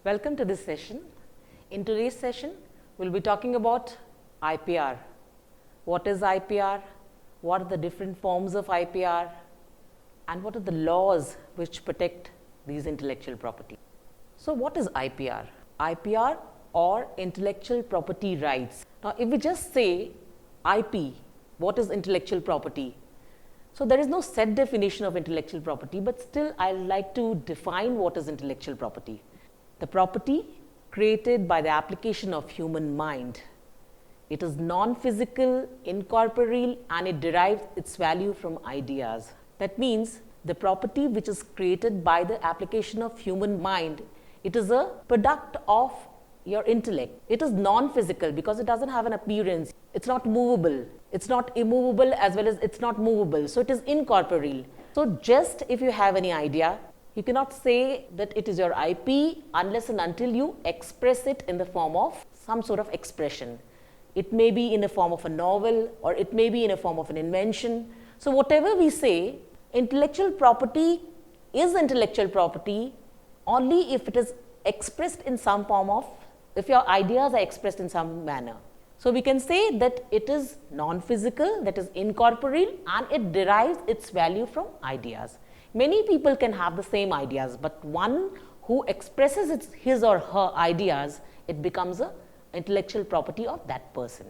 Welcome to this session. In today's session, we'll be talking about IPR. What is IPR? What are the different forms of IPR? And what are the laws which protect these intellectual property? So what is IPR? IPR or intellectual property rights. Now, if we just say IP, what is intellectual property? So there is no set definition of intellectual property, but still I like to define what is intellectual property. The property created by the application of human mind. It is non-physical, incorporeal, and it derives its value from ideas. That means the property which is created by the application of human mind, it is a product of your intellect. It is non-physical because it doesn't have an appearance. It's not movable. It's not immovable as well as it's not movable. So it is incorporeal. So just if you have any idea, you cannot say that it is your IP unless and until you express it in the form of some sort of expression. It may be in the form of a novel or it may be in a form of an invention. So whatever we say, intellectual property is intellectual property only if it is expressed in some form of, if your ideas are expressed in some manner. So we can say that it is non-physical, that is incorporeal, and it derives its value from ideas. Many people can have the same ideas, but one who expresses his or her ideas, it becomes an intellectual property of that person.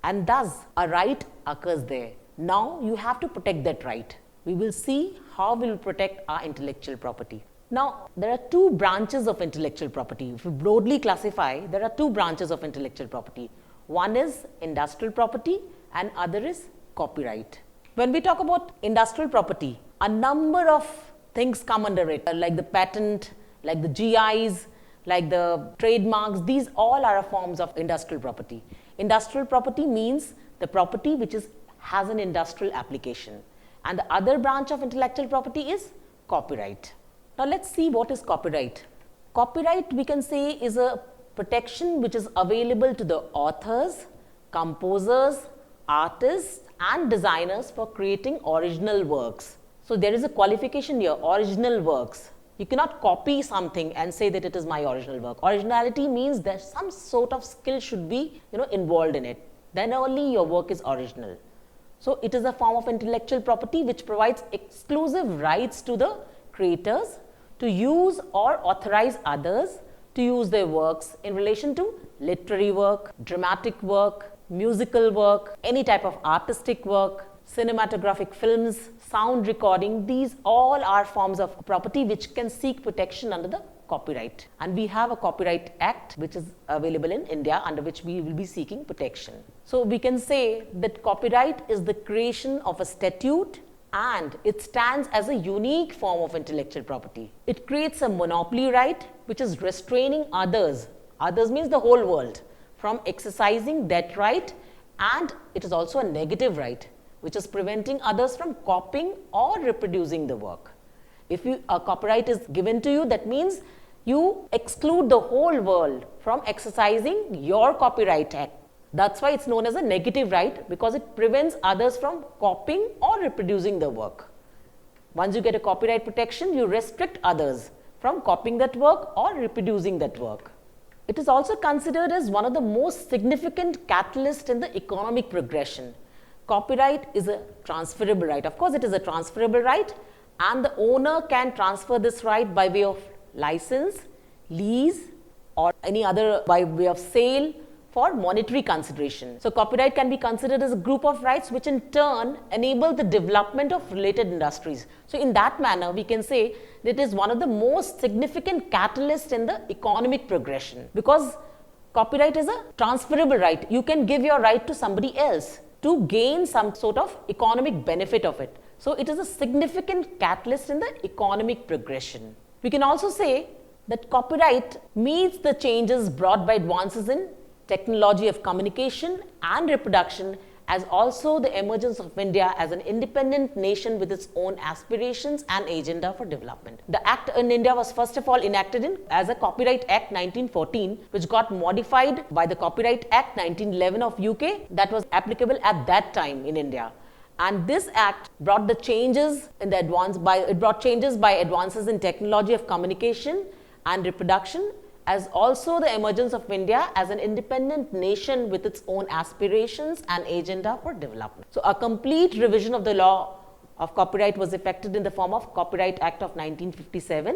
And thus, a right occurs there. Now, you have to protect that right. We will see how we will protect our intellectual property. Now, there are two branches of intellectual property. If we broadly classify, there are two branches of intellectual property. One is industrial property and other is copyright. When we talk about industrial property, a number of things come under it, like the patent, like the GIs, like the trademarks. These all are forms of industrial property. Industrial property means the property which has an industrial application. And the other branch of intellectual property is copyright. Now, let's see what is copyright. Copyright, we can say, is a protection which is available to the authors, composers, artists, and designers for creating original works. So there is a qualification here, original works. You cannot copy something and say that it is my original work. Originality means that some sort of skill should be involved in it. Then only your work is original. So it is a form of intellectual property which provides exclusive rights to the creators to use or authorize others to use their works in relation to literary work, dramatic work, musical work, any type of artistic work, cinematographic films, sound recording. These all are forms of property which can seek protection under the copyright. And we have a Copyright Act which is available in India, under which we will be seeking protection. So we can say that copyright is the creation of a statute and it stands as a unique form of intellectual property. It creates a monopoly right which is restraining others means the whole world, from exercising that right, and it is also a negative right which is preventing others from copying or reproducing the work. If a copyright is given to you, that means you exclude the whole world from exercising your copyright act. That's why it's known as a negative right, because it prevents others from copying or reproducing the work. Once you get a copyright protection, you restrict others from copying that work or reproducing that work. It is also considered as one of the most significant catalysts in the economic progression. Copyright is a transferable right. Of course, it is a transferable right, and the owner can transfer this right by way of license, lease, or any other by way of sale for monetary consideration. So copyright can be considered as a group of rights which in turn enable the development of related industries. So in that manner, we can say that it is one of the most significant catalysts in the economic progression, because copyright is a transferable right. You can give your right to somebody else to gain some sort of economic benefit of it. So it is a significant catalyst in the economic progression. We can also say that copyright meets the changes brought by advances in technology of communication and reproduction, as also the emergence of India as an independent nation with its own aspirations and agenda for development. The act in India was first of all enacted as a Copyright Act 1914, which got modified by the Copyright Act 1911 of UK that was applicable at that time in India. And this act brought the changes in the changes by advances in technology of communication and reproduction, as also the emergence of India as an independent nation with its own aspirations and agenda for development. So, a complete revision of the law of copyright was effected in the form of Copyright Act of 1957,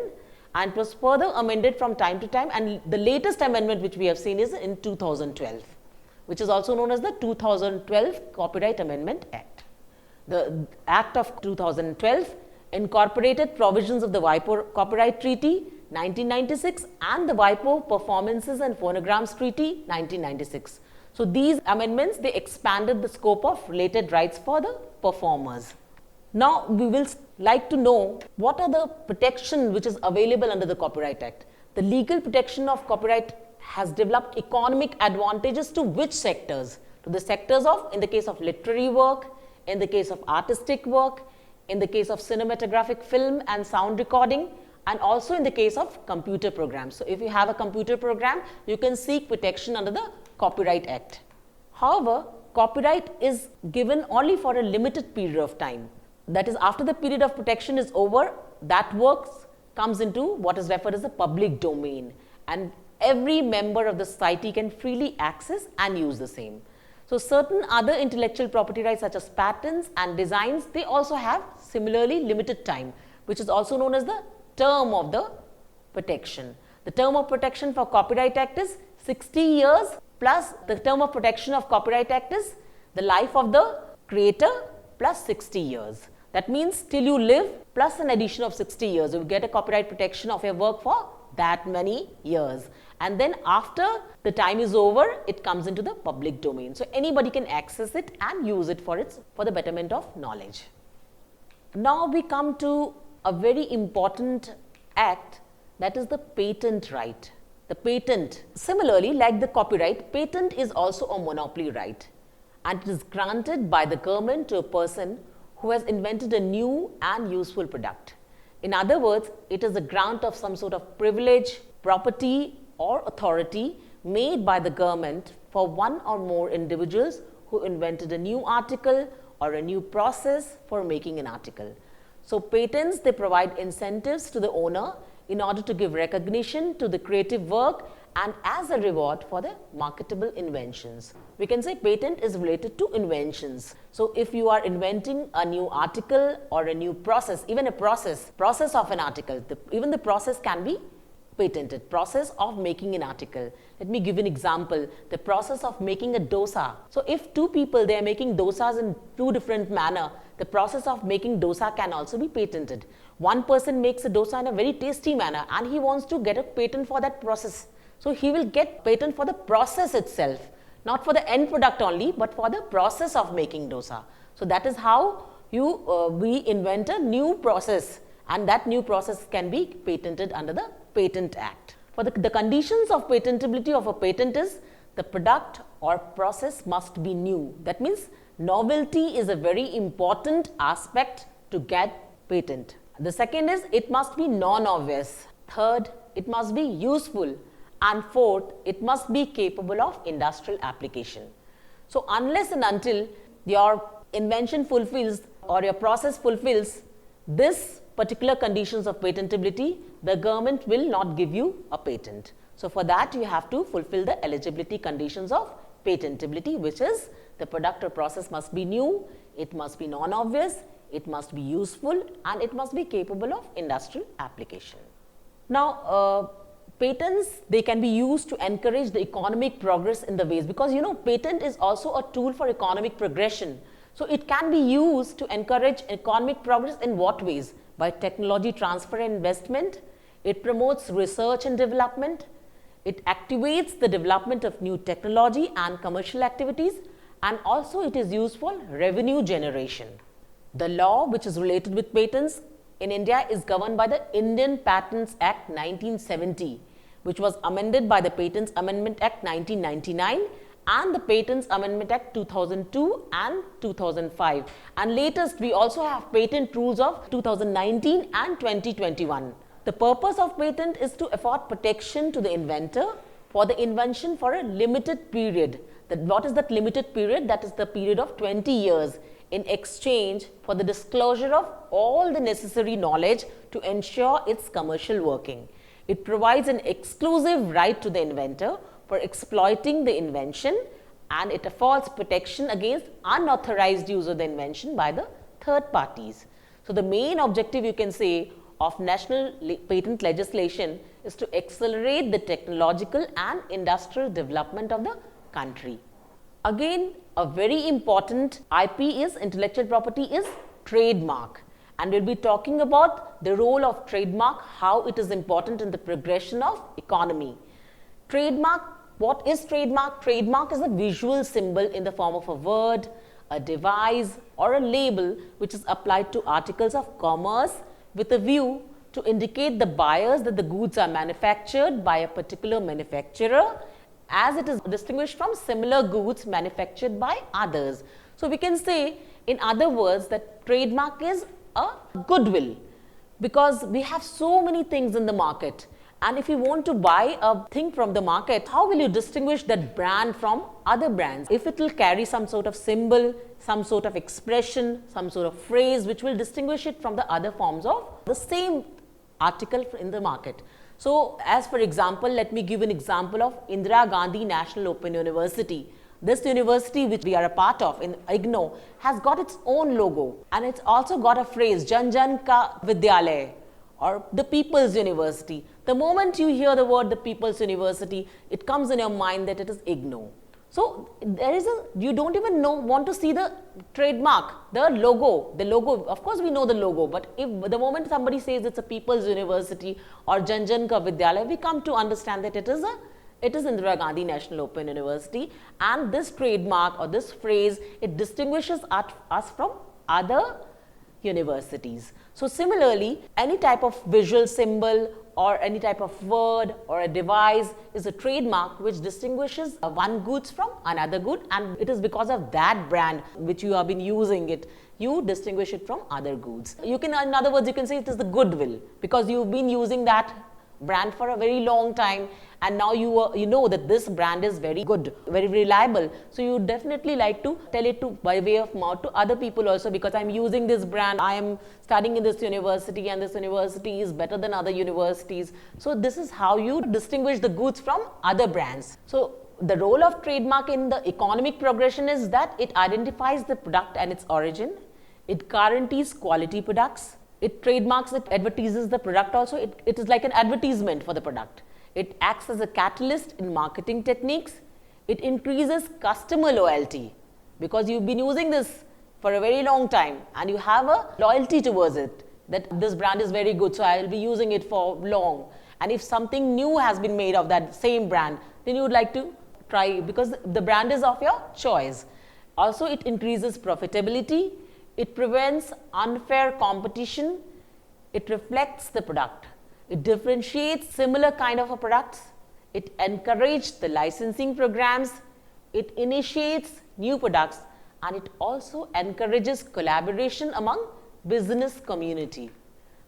and it was further amended from time to time, and the latest amendment which we have seen is in 2012, which is also known as the 2012 Copyright Amendment Act. The Act of 2012 incorporated provisions of the WIPO Copyright Treaty 1996 and the WIPO Performances and Phonograms Treaty 1996. So, these amendments, they expanded the scope of related rights for the performers. Now, we will like to know what are the protection which is available under the Copyright Act. The legal protection of copyright has developed economic advantages to which sectors? To the sectors of, in the case of literary work, in the case of artistic work, in the case of cinematographic film and sound recording, and also in the case of computer programs. So, if you have a computer program, you can seek protection under the Copyright Act. However, copyright is given only for a limited period of time. That is, after the period of protection is over, that work comes into what is referred as the public domain, and every member of the society can freely access and use the same. So, certain other intellectual property rights such as patents and designs, they also have similarly limited time, which is also known as the term of the protection. The term of protection for Copyright Act is 60 years plus the term of protection of Copyright Act is the life of the creator plus 60 years. That means till you live plus an addition of 60 years, you get a copyright protection of your work for that many years. And then after the time is over, it comes into the public domain. So, anybody can access it and use it for the betterment of knowledge. Now, we come to a very important act, that is the patent right. The patent, similarly like the copyright, patent is also a monopoly right, and it is granted by the government to a person who has invented a new and useful product. In other words, it is a grant of some sort of privilege, property or authority made by the government for one or more individuals who invented a new article or a new process for making an article. So, patents, they provide incentives to the owner in order to give recognition to the creative work and as a reward for the marketable inventions. We can say patent is related to inventions. So, if you are inventing a new article or a new process, even a process of an article, even the process can be patented, process of making an article. Let me give an example, the process of making a dosa. So, if two people, they are making dosas in two different manner, the process of making dosa can also be patented. One person makes a dosa in a very tasty manner and he wants to get a patent for that process. So, he will get patent for the process itself, not for the end product only, but for the process of making dosa. So, that is how we invent a new process, and that new process can be patented under the Patent Act. For the conditions of patentability of a patent is the product or process must be new. That means novelty is a very important aspect to get patent. The second is it must be non-obvious. Third, it must be useful. And fourth, it must be capable of industrial application. So, unless and until your invention fulfills or your process fulfills this particular conditions of patentability, the government will not give you a patent. So, for that you have to fulfill the eligibility conditions of patentability, which is the product or process must be new, it must be non-obvious, it must be useful, and it must be capable of industrial application. Now, patents, they can be used to encourage the economic progress in the ways, because patent is also a tool for economic progression. So, it can be used to encourage economic progress in what ways? By technology transfer and investment, it promotes research and development, it activates the development of new technology and commercial activities, and also it is used for revenue generation. The law which is related with patents in India is governed by the Indian Patents Act 1970, which was amended by the Patents Amendment Act 1999 and the Patents Amendment Act 2002 and 2005. And latest, we also have patent rules of 2019 and 2021. The purpose of patent is to afford protection to the inventor for the invention for a limited period. What is that limited period? That is the period of 20 years in exchange for the disclosure of all the necessary knowledge to ensure its commercial working. It provides an exclusive right to the inventor for exploiting the invention, and it affords protection against unauthorized use of the invention by the third parties. So, the main objective, you can say, of national patent legislation is to accelerate the technological and industrial development of the country. Again, a very important IP is intellectual property is trademark, and we will be talking about the role of trademark, how it is important in the progression of economy. Trademark, what is trademark? Trademark is a visual symbol in the form of a word, a device or a label which is applied to articles of commerce with a view to indicate the buyers that the goods are manufactured by a particular manufacturer, as it is distinguished from similar goods manufactured by others. So, we can say, in other words, that trademark is a goodwill, because we have so many things in the market, and if you want to buy a thing from the market, how will you distinguish that brand from other brands? If it will carry some sort of symbol, some sort of expression, some sort of phrase which will distinguish it from the other forms of the same article in the market. So, as for example, let me give an example of Indira Gandhi National Open University. This university which we are a part of in IGNOU has got its own logo, and it's also got a phrase Jan Jan Ka Vidyalaya, or the People's University. The moment you hear the word the People's University, it comes in your mind that it is IGNOU. So, there is a, you don't even want to see the trademark, the logo, of course we know the logo, but if the moment somebody says it's a People's University or Jan Jan Ka Vidyalaya, we come to understand that it is Indira Gandhi National Open University, and this trademark or this phrase, it distinguishes us from other universities. So, similarly, any type of visual symbol or any type of word or a device is a trademark which distinguishes one goods from another good, and it is because of that brand which you have been using it, you distinguish it from other goods. You can, in other words, you can say it is the goodwill, because you've been using that brand for a very long time, and now you know that this brand is very good, very reliable. So, you definitely like to tell it to by way of mouth to other people also, because I am using this brand, I am studying in this university, and this university is better than other universities. So, this is how you distinguish the goods from other brands. So, the role of trademark in the economic progression is that it identifies the product and its origin, it guarantees quality products, it trademarks, it advertises the product also, it is like an advertisement for the product. It acts as a catalyst in marketing techniques, it increases customer loyalty, because you've been using this for a very long time and you have a loyalty towards it, that this brand is very good, so I will be using it for long. And if something new has been made of that same brand, then you would like to try, because the brand is of your choice. Also, it increases profitability, it prevents unfair competition, it reflects the product, it differentiates similar kind of products, it encourages the licensing programs, it initiates new products, and it also encourages collaboration among business community.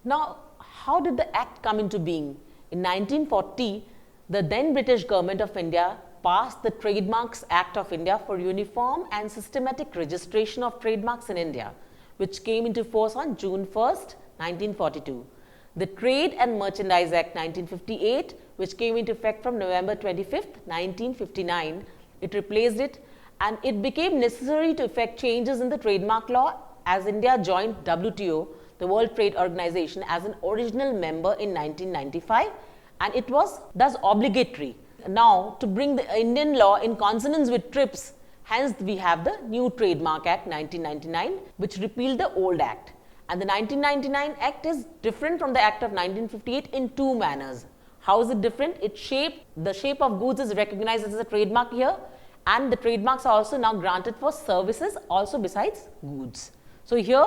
Now, how did the Act come into being? In 1940, the then British government of India passed the Trademarks Act of India for uniform and systematic registration of trademarks in India, which came into force on June 1st, 1942. The Trade and Merchandise Act 1958, which came into effect from November 25th, 1959, it replaced it, and it became necessary to effect changes in the trademark law as India joined WTO, the World Trade Organization, as an original member in 1995, and it was thus obligatory now to bring the Indian law in consonance with TRIPS. Hence, we have the new Trademark Act 1999, which repealed the old act. And the 1999 Act is different from the Act of 1958 in two manners. How is it different? The shape of goods is recognized as a trademark here, and the trademarks are also now granted for services also besides goods. So, here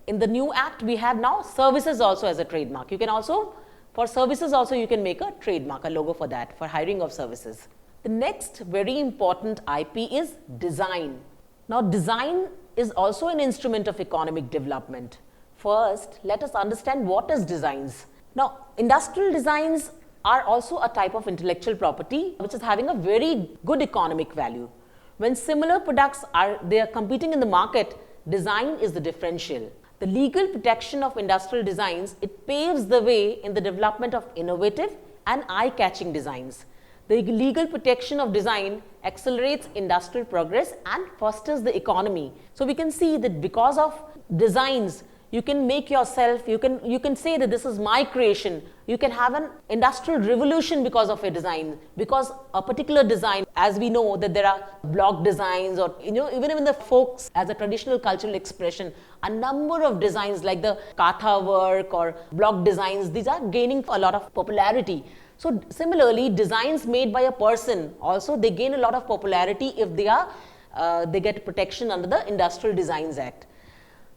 in the new Act, we have now services also as a trademark. You can also, for services also, you can make a trademark, a logo for that, for hiring of services. The next very important IP is design. Now, design is also an instrument of economic development. First, let us understand what is designs. Now, industrial designs are also a type of intellectual property which is having a very good economic value. When similar products are competing in the market, design is the differential. The legal protection of industrial designs, it paves the way in the development of innovative and eye-catching designs. The legal protection of design accelerates industrial progress and fosters the economy. So we can see that because of designs, you can make yourself, you can say that this is my creation. You can have an industrial revolution because of a design, because a particular design, as we know that there are block designs, or even in the folks as a traditional cultural expression, a number of designs like the Katha work or block designs, these are gaining a lot of popularity. So similarly, designs made by a person also, they gain a lot of popularity if they get protection under the Industrial Designs Act.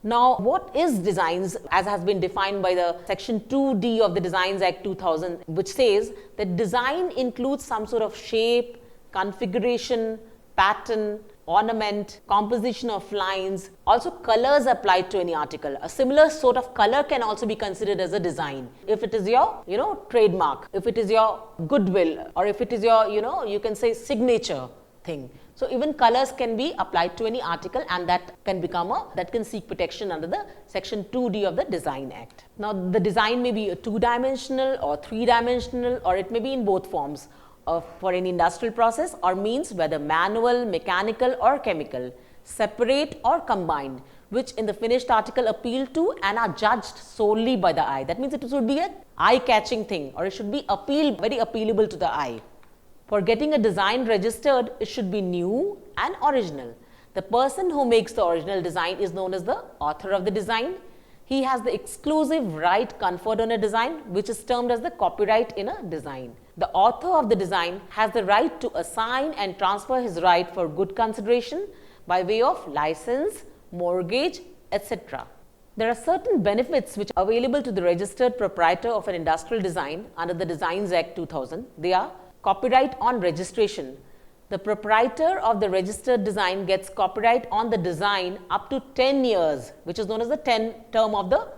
Now, what is designs, as has been defined by the section 2D of the Designs Act 2000, which says that design includes some sort of shape, configuration, pattern, ornament, composition of lines, also colors applied to any article. A similar sort of color can also be considered as a design. If it is your, trademark, if it is your goodwill, or if it is your, you can say signature thing. So even colors can be applied to any article, and that can seek protection under the section 2D of the Design Act. Now the design may be a 2-dimensional or 3-dimensional, or it may be in both forms for any industrial process or means, whether manual, mechanical or chemical, separate or combined, which in the finished article appeal to and are judged solely by the eye. That means it should be an eye-catching thing, or it should be very appealable to the eye. For getting a design registered, it should be new and original. The person who makes the original design is known as the author of the design. He has the exclusive right conferred on a design, which is termed as the copyright in a design. The author of the design has the right to assign and transfer his right for good consideration by way of license, mortgage, etc. There are certain benefits which are available to the registered proprietor of an industrial design under the Designs Act 2000. They are copyright on registration. The proprietor of the registered design gets copyright on the design up to 10 years, which is known as the term of the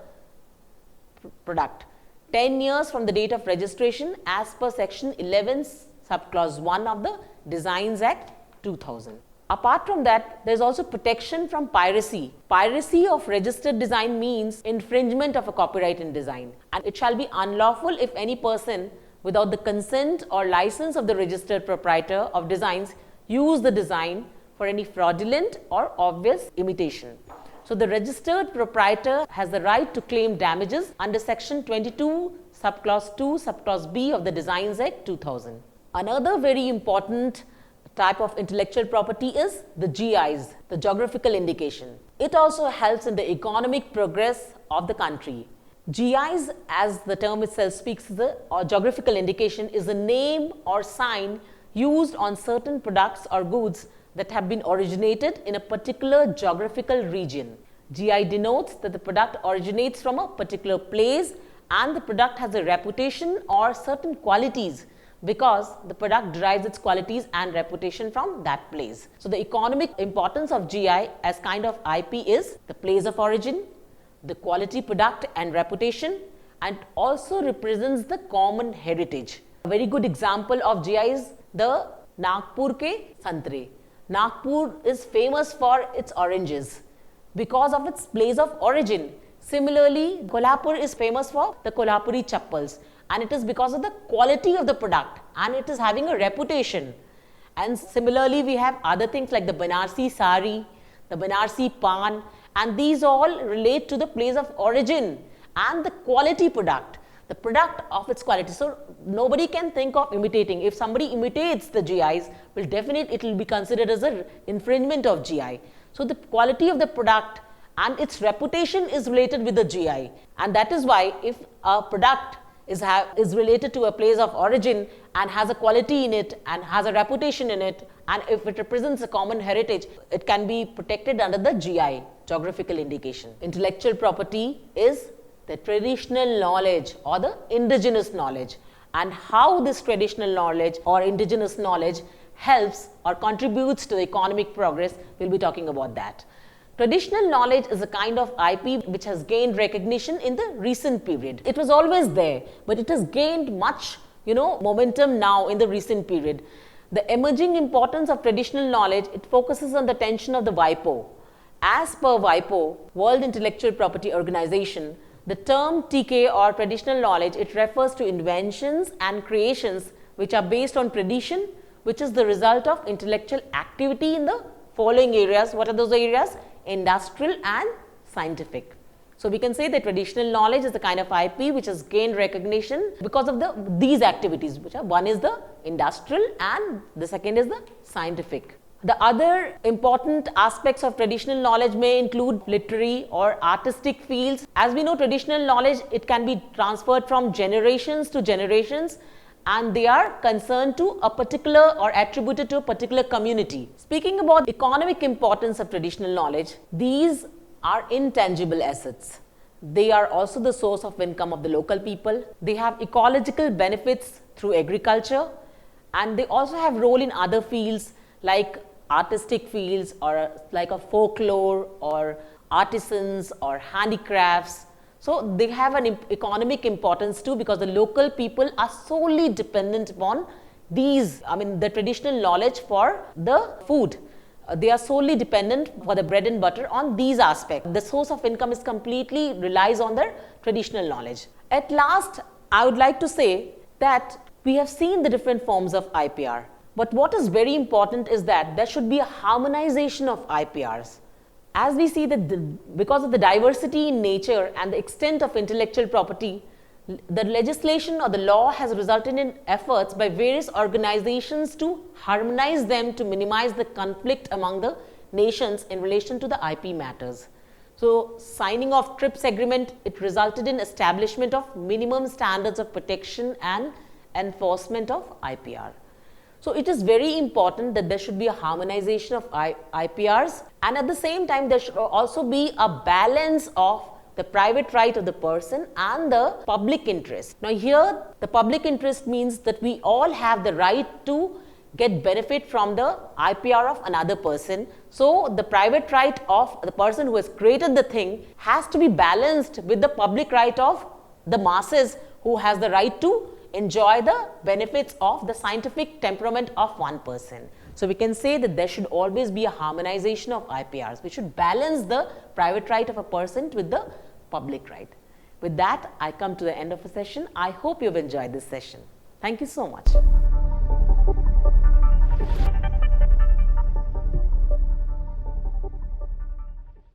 product. 10 years from the date of registration as per section 11 subclause 1 of the Designs Act 2000. Apart from that, there is also protection from piracy. Piracy of registered design means infringement of a copyright in design, and it shall be unlawful if any person without the consent or license of the registered proprietor of designs use the design for any fraudulent or obvious imitation. So the registered proprietor has the right to claim damages under section 22 subclause 2 subclause B of the Designs Act 2000. Another very important type of intellectual property is the GIs, the Geographical Indication. It also helps in the economic progress of the country. GIs, as the term itself speaks, or Geographical Indication is a name or sign used on certain products or goods that have been originated in a particular geographical region. GI denotes that the product originates from a particular place and the product has a reputation or certain qualities because the product derives its qualities and reputation from that place. So the economic importance of GI as kind of IP is the place of origin, the quality product and reputation, and also represents the common heritage. A very good example of GI is the Nagpur ke Santre. Nagpur is famous for its oranges because of its place of origin. Similarly, Kolhapur is famous for the Kolhapuri chappals, and it is because of the quality of the product and it is having a reputation. And similarly, we have other things like the Banarsi sari, the Banarsi pan, and these all relate to the place of origin and the quality product, the product of its quality. So nobody can think of imitating. If somebody imitates the GIs, it will be considered as an infringement of GI. So the quality of the product and its reputation is related with the GI, and that is why if a product is related to a place of origin and has a quality in it and has a reputation in it, and if it represents a common heritage, it can be protected under the GI, Geographical Indication. Intellectual property is the traditional knowledge or the indigenous knowledge, and how this traditional knowledge or indigenous knowledge helps or contributes to the economic progress. We'll be talking about that. Traditional knowledge is a kind of IP which has gained recognition in the recent period. It was always there, but it has gained much, momentum now in the recent period. The emerging importance of traditional knowledge, it focuses on the attention of the WIPO. As per WIPO, World Intellectual Property Organization, The term TK or traditional knowledge, it refers to inventions and creations which are based on tradition, which is the result of intellectual activity in the following areas. What are those areas? Industrial and scientific. So, we can say that traditional knowledge is the kind of IP which has gained recognition because of these activities, which are, one is the industrial and the second is the scientific. The other important aspects of traditional knowledge may include literary or artistic fields. As we know, traditional knowledge, it can be transferred from generations to generations, and they are concerned to a particular or attributed to a particular community. Speaking about economic importance of traditional knowledge, these are intangible assets. They are also the source of income of the local people. They have ecological benefits through agriculture, and they also have role in other fields like artistic fields or like a folklore or artisans or handicrafts. So, they have an economic importance too, because the local people are solely dependent upon these, the traditional knowledge for the food. They are solely dependent for the bread and butter on these aspects. The source of income is completely relies on their traditional knowledge. At last, I would like to say that we have seen the different forms of IPR. But what is very important is that there should be a harmonization of IPRs. As we see that because of the diversity in nature and the extent of intellectual property, the legislation or the law has resulted in efforts by various organizations to harmonize them to minimize the conflict among the nations in relation to the IP matters. So, signing of TRIPS agreement, it resulted in establishment of minimum standards of protection and enforcement of IPR. So, it is very important that there should be a harmonization of IPRs, and at the same time there should also be a balance of the private right of the person and the public interest. Now, here the public interest means that we all have the right to get benefit from the IPR of another person. So, the private right of the person who has created the thing has to be balanced with the public right of the masses who has the right to enjoy the benefits of the scientific temperament of one person. So, we can say that there should always be a harmonization of IPRs. We should balance the private right of a person with the public right. With that, I come to the end of the session. I hope you have enjoyed this session. Thank you so much.